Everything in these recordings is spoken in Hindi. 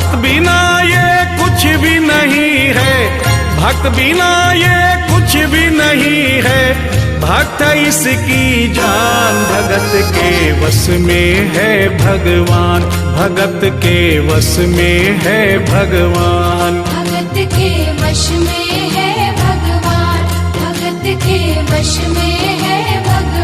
भक्त बिना ये कुछ भी नहीं है, भक्त बिना ये कुछ भी नहीं है। भक्त इसकी जान, भगत के वश में है भगवान, भगत के वश में है भगवान। भगत के वश में है भगवान, भगत के वश में है भगवान।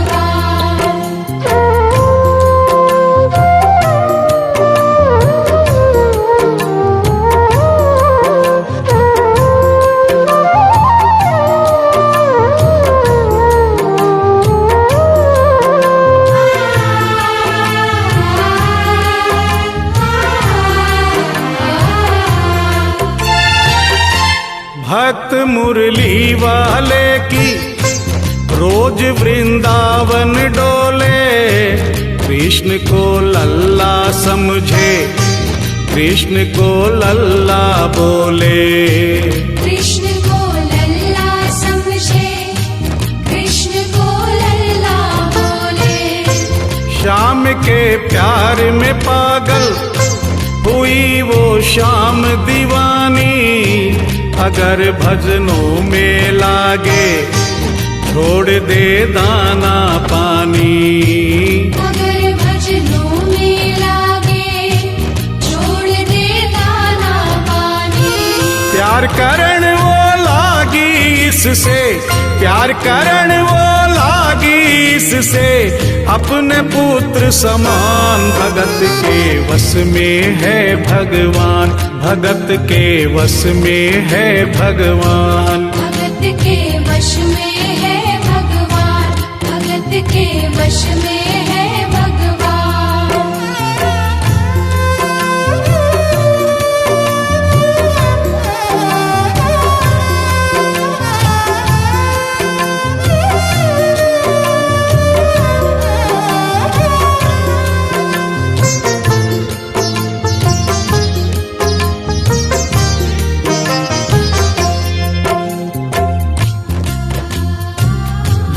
भक्त मुरली वाले की रोज वृंदावन डोले, कृष्ण को लल्ला समझे, कृष्ण को लल्ला बोले। कृष्ण को लल्ला समझे, कृष्ण को लल्ला बोले। श्याम के प्यार में पागल हुई वो श्याम दीवानी, अगर भजनों में लागे छोड़ दे दाना पानी। अगर भजनों में लागे छोड़ दे दाना पानी। प्यार करण वो लागी इससे, प्यार करण वो लागी इससे, अपने पुत्र समान। भगत के वश में है भगवान, भगत के वश में है भगवान। भगत के वश में है भगवान, भगत के वश में है भगवान।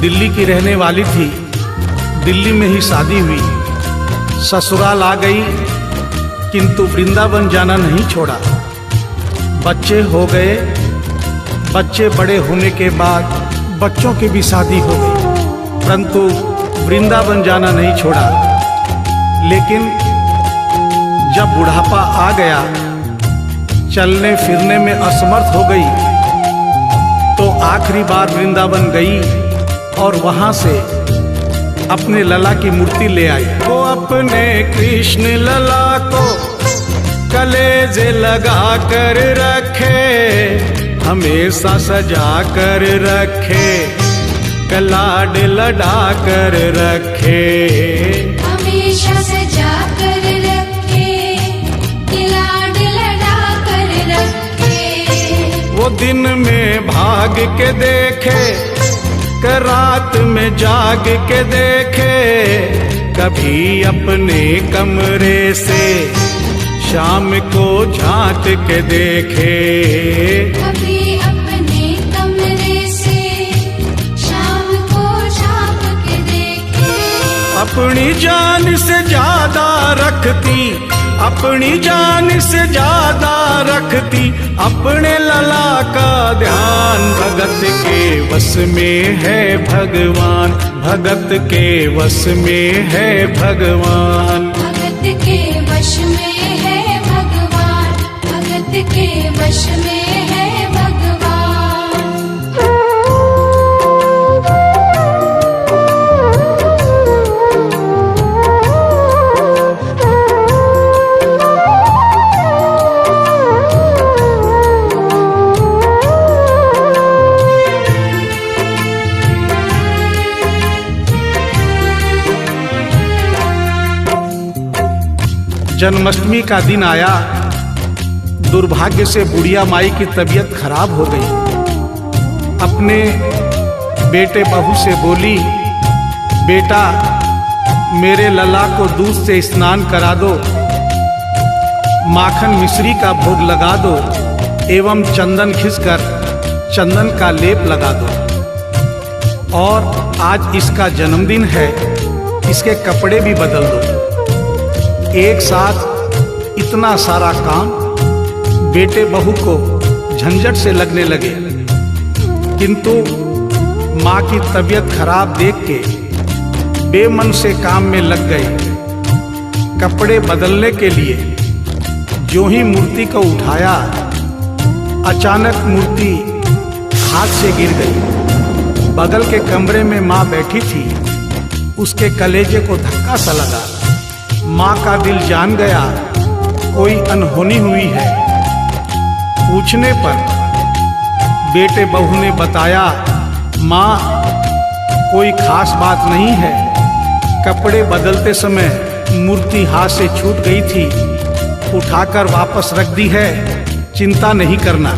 दिल्ली की रहने वाली थी, दिल्ली में ही शादी हुई, ससुराल आ गई, किंतु वृंदावन जाना नहीं छोड़ा। बच्चे हो गए, बच्चे बड़े होने के बाद बच्चों की भी शादी हो गई, परंतु वृंदावन जाना नहीं छोड़ा। लेकिन जब बुढ़ापा आ गया, चलने फिरने में असमर्थ हो गई, तो आखिरी बार वृंदावन गई और वहां से अपने लला की मूर्ति ले आई। वो अपने कृष्ण लला को कलेजे लगा कर रखे, हमेशा सजा कर रखे, कलाड लड़ा कर रखे। हमेशा सजा कर रखे, कलाड लड़ा कर रखे। वो दिन में भाग के देखे, रात में जाग के देखे, कभी अपने कमरे से शाम को झांक के देखे। कभी अपने कमरे से शाम को झांक के देखे। अपनी जान से ज्यादा रखती, अपनी जान से ज्यादा रखती, अपने लला का ध्यान। भगत के वश में है भगवान, भगत के वश में है भगवान। भगत के वश में है भगवान, भगत के वश में है भगवान। जन्माष्टमी का दिन आया, दुर्भाग्य से बुढ़िया माई की तबीयत खराब हो गई। अपने बेटे बहू से बोली, बेटा मेरे लला को दूध से स्नान करा दो, माखन मिश्री का भोग लगा दो एवं चंदन खिसकर चंदन का लेप लगा दो। और आज इसका जन्मदिन है, इसके कपड़े भी बदल दो। एक साथ इतना सारा काम बेटे बहू को झंझट से लगने लगे, किंतु माँ की तबीयत खराब देख के बेमन से काम में लग गए। कपड़े बदलने के लिए जो ही मूर्ति को उठाया, अचानक मूर्ति हाथ से गिर गई। बगल के कमरे में माँ बैठी थी, उसके कलेजे को धक्का सा लगा। माँ का दिल जान गया कोई अनहोनी हुई है। पूछने पर बेटे बहू ने बताया, माँ कोई खास बात नहीं है, कपड़े बदलते समय मूर्ति हाथ से छूट गई थी, उठाकर वापस रख दी है, चिंता नहीं करना।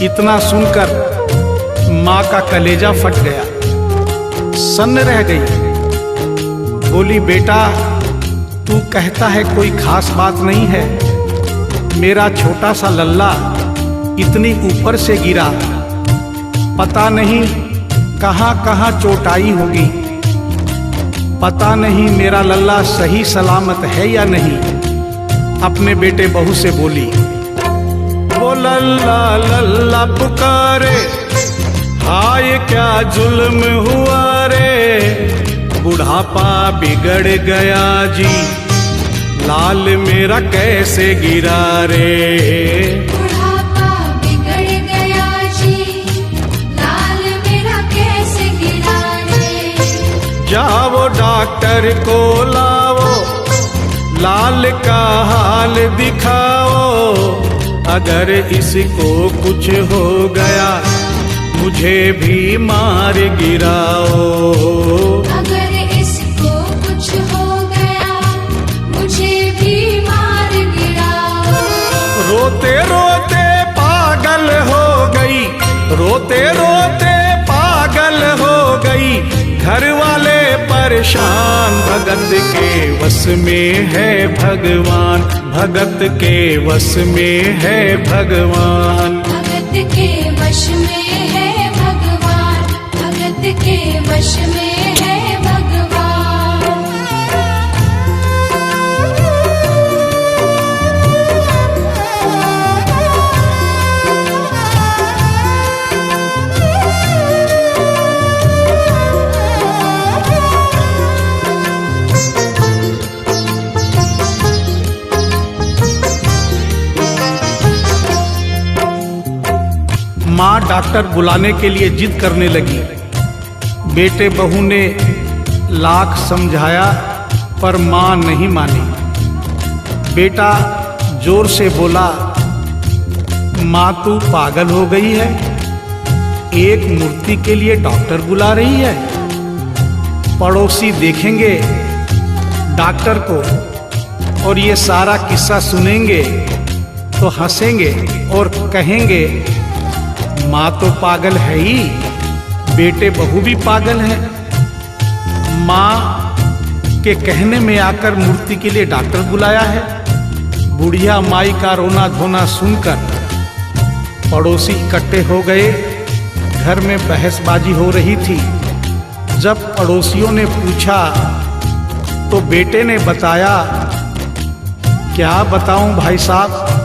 इतना सुनकर माँ का कलेजा फट गया, सन्न रह गई। बोली, बेटा तू कहता है कोई खास बात नहीं है, मेरा छोटा सा लल्ला इतनी ऊपर से गिरा, पता नहीं कहाँ कहाँ चोट आई होगी, पता नहीं मेरा लल्ला सही सलामत है या नहीं। अपने बेटे बहू से बोली, वो लल्ला लल्ला पुकारे, हाय क्या जुल्म हुआ रे, बुढ़ापा बिगड़ गया जी, लाल मेरा कैसे गिरा रे। बुढ़ापा बिगड़ गया जी, लाल मेरा कैसे गिरा रे। जाओ डॉक्टर को लाओ, लाल का हाल दिखाओ, अगर इसको कुछ हो गया मुझे भी मार गिराओ। अगर इसको कुछ हो गया मुझे भी मार गिराओ। रोते रोते पागल हो गई, रोते रोते पागल हो गई, घर वाले परेशान, भगत के वश में है भगवान, भगत के वश में है भगवान। भगत के वश में है भगवान, भगत के वश में है भगवान। माँ डॉक्टर बुलाने के लिए जिद करने लगी। बेटे बहू ने लाख समझाया पर माँ नहीं मानी। बेटा जोर से बोला, माँ तू पागल हो गई है, एक मूर्ति के लिए डॉक्टर बुला रही है। पड़ोसी देखेंगे डॉक्टर को और ये सारा किस्सा सुनेंगे तो हंसेंगे और कहेंगे माँ तो पागल है ही, बेटे बहू भी पागल है। माँ के कहने में आकर मूर्ति के लिए डॉक्टर बुलाया है। बुढ़िया माई का रोना धोना सुनकर पड़ोसी इकट्ठे हो गए। घर में बहसबाजी हो रही थी। जब पड़ोसियों ने पूछा तो बेटे ने बताया, क्या बताऊं भाई साहब,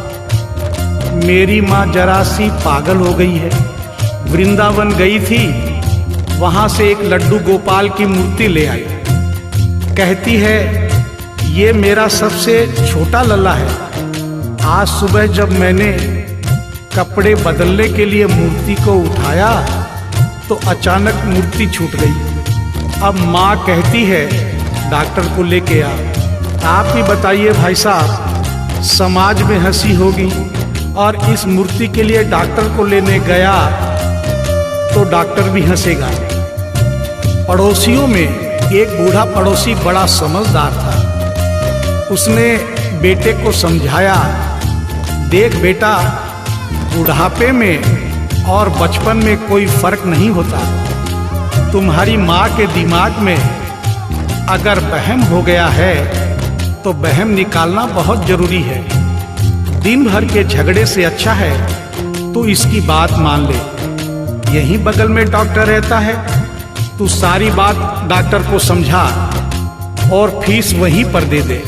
मेरी माँ जरा सी पागल हो गई है। वृंदावन गई थी, वहां से एक लड्डू गोपाल की मूर्ति ले आई। कहती है ये मेरा सबसे छोटा लल्ला है। आज सुबह जब मैंने कपड़े बदलने के लिए मूर्ति को उठाया तो अचानक मूर्ति छूट गई। अब माँ कहती है डॉक्टर को लेके आ। आप ही बताइए भाई साहब, समाज में हंसी होगी और इस मूर्ति के लिए डॉक्टर को लेने गया तो डॉक्टर भी हंसेगा। पड़ोसियों में एक बूढ़ा पड़ोसी बड़ा समझदार था। उसने बेटे को समझाया, देख बेटा, बुढ़ापे में और बचपन में कोई फर्क नहीं होता। तुम्हारी माँ के दिमाग में अगर वहम हो गया है तो वहम निकालना बहुत जरूरी है। दिन भर के झगड़े से अच्छा है तो इसकी बात मान ले। यहीं बगल में डॉक्टर रहता है, तू सारी बात डॉक्टर को समझा और फीस वहीं पर दे दे।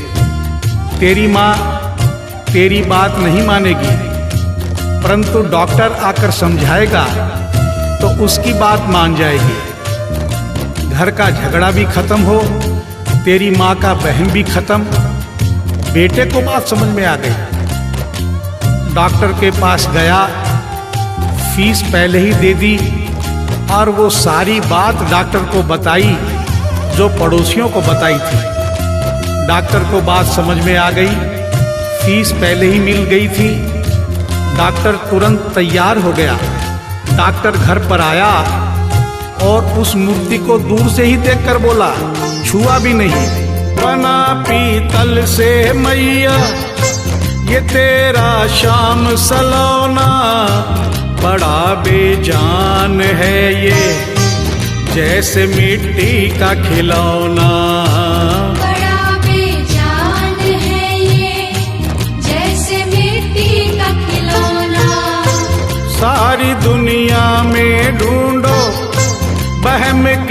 तेरी माँ तेरी बात नहीं मानेगी, परंतु डॉक्टर आकर समझाएगा तो उसकी बात मान जाएगी। घर का झगड़ा भी खत्म हो, तेरी माँ का बहन भी खत्म। बेटे को बात समझ में आ गई। डॉक्टर के पास गया, फीस पहले ही दे दी और वो सारी बात डॉक्टर को बताई जो पड़ोसियों को बताई थी। डॉक्टर को बात समझ में आ गई, फीस पहले ही मिल गई थी। डॉक्टर तुरंत तैयार हो गया। डॉक्टर घर पर आया और उस मूर्ति को दूर से ही देखकर बोला, छुआ भी नहीं। बना पीतल से मैया ये तेरा शाम सलोना, बड़ा बेजान है ये जैसे मिट्टी का खिलौना। बड़ा बेजान है ये जैसे मिट्टी का खिलौना। सारी दुनिया में ढूंढो बहम की